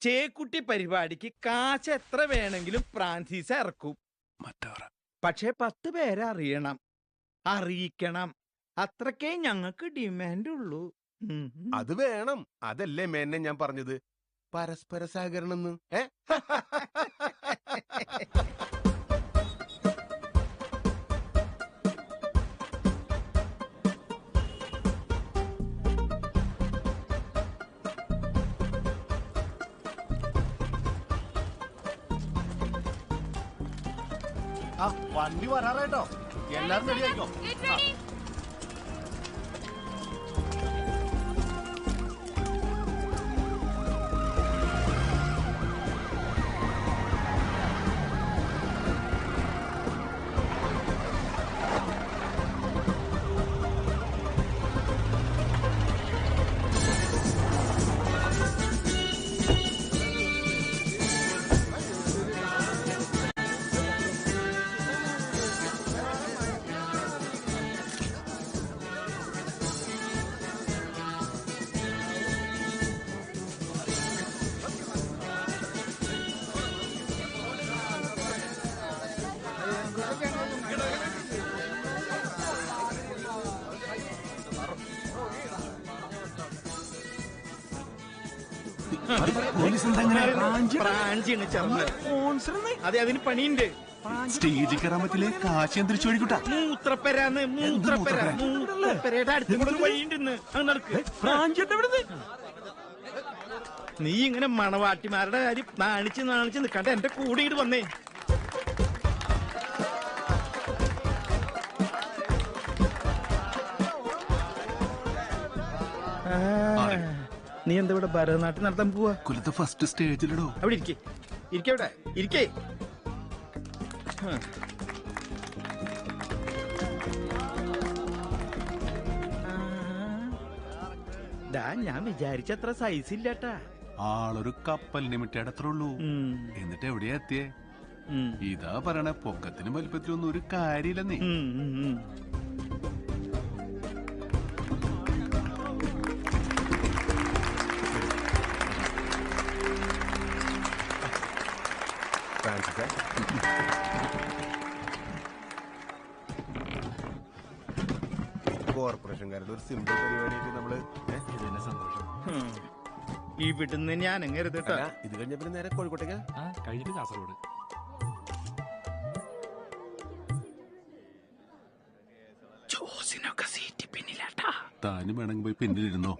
ചേക്കുട്ടി പരിപാടിക്ക് കാശ് എത്ര വേണമെങ്കിലും ഫ്രാൻസിസ് ഇറക്കും. പക്ഷെ 10 പേരെ അറിയണം, അറിയിക്കണം. അത്രക്കേ ഞങ്ങൾക്ക് ഡിമാൻഡ് ഉള്ളൂ. അത് വേണം. അതല്ലേ മേന്നെ ഞാൻ പറഞ്ഞത്, പരസ്പര സഹകരണം. വണ്ടി വരാറായിട്ടോ, എല്ലാരും റെഡി ആയിക്കോ. അതെ, അതിന് പണിയുണ്ട്. സ്റ്റേജിൽ കയറാൻ പറ്റില്ലേ? കാശ് തിരിച്ചു വഴിക്കൂട്ടാ. മൂത്രപ്പരയുടെ അടുത്ത് വഴിയുണ്ടെന്ന്. നീ ഇങ്ങനെ മണവാട്ടിമാരുടെ കാര്യം നാണിച്ച് നിൽക്കാണ്ട് എന്റെ കൂടെ ഇങ്ങോട്ട് വന്നേ. നീ എന്താ ഇവിടെ ഭരതനാട്യം നടത്താൻ പോവാ? കൊല്ലത്തെ ഫസ്റ്റ് സ്റ്റേജിലിടോ. അവിടെ ഇരിക്കവിടെ ഇരിക്കേ. ഞാൻ വിചാരിച്ചത്ര സൈസ് ഇല്ലാട്ടാ. ആളൊരു കപ്പലിനെ മിട്ടേടത്രേ ഉള്ളൂ. എന്നിട്ട് എവിടെയാ എത്തിയേ? ഇതാ പറയണ, പൊക്കത്തിനും വലിപ്പത്തിലൊന്നും ഒരു കാര്യമില്ലെന്നേ. കോർപ്പറേഷൻകാരുടെ ഒരു സിമ്പിൾ പരിപാടിയായിട്ട് നമ്മള് സന്തോഷം. ഇവിടുന്ന് ഞാൻ എങ്ങരുതട്ടാ. ഇത് കഴിഞ്ഞ പിന്നെ നേരെ കോഴിക്കോട്ടേക്ക് കഴിഞ്ഞിട്ട് കാസർഗോഡ്. ജോസിനൊക്കെ സീറ്റ് പിന്നിലാട്ടാ. താനും വേണമെങ്കിൽ പോയി പിന്നിലിരുന്നോ.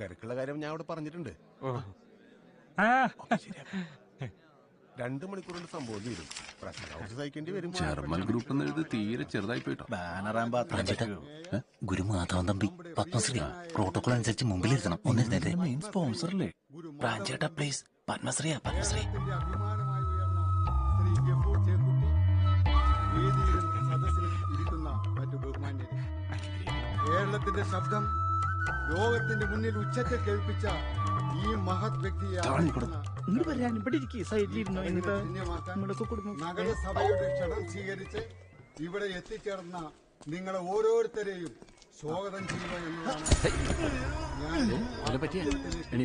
തിരക്കുള്ള കാര്യം ഞാൻ അവിടെ പറഞ്ഞിട്ടുണ്ട്. 2 മണിക്കൂർ കൊണ്ട് സംഭവം തീരും. സഹിക്കേണ്ടി വരും. ജർമ്മൻ ഗ്രൂപ്പ് എന്നെഴുതി തീരെ ചെറുതായി പോയിട്ടോ. ഗുരുമാധവൻ തമ്പി പത്മശ്രീ പ്രോട്ടോകോൾ അനുസരിച്ച് മുമ്പിലിരുത്തണം. ഒന്നിരുന്നേ. മെയിൻ സ്പോൺസറല്ലേ ബ്രാഞ്ചേട്ടാ. പ്ലീസ്. പത്മശ്രീ. കേരളത്തിന്റെ ശബ്ദം ലോകത്തിന്റെ മുന്നിൽ ഉച്ചത്തിൽ കേൾപ്പിച്ച ഈ മഹത് വ്യക്തിയെ നഗരസഭയുടെ ക്ഷണം സ്വീകരിച്ച് ഇവിടെ എത്തിച്ചേർന്ന നിങ്ങളെ ഓരോരുത്തരെയും സ്വാഗതം ചെയ്യുക എന്നതാണ് ഞാൻ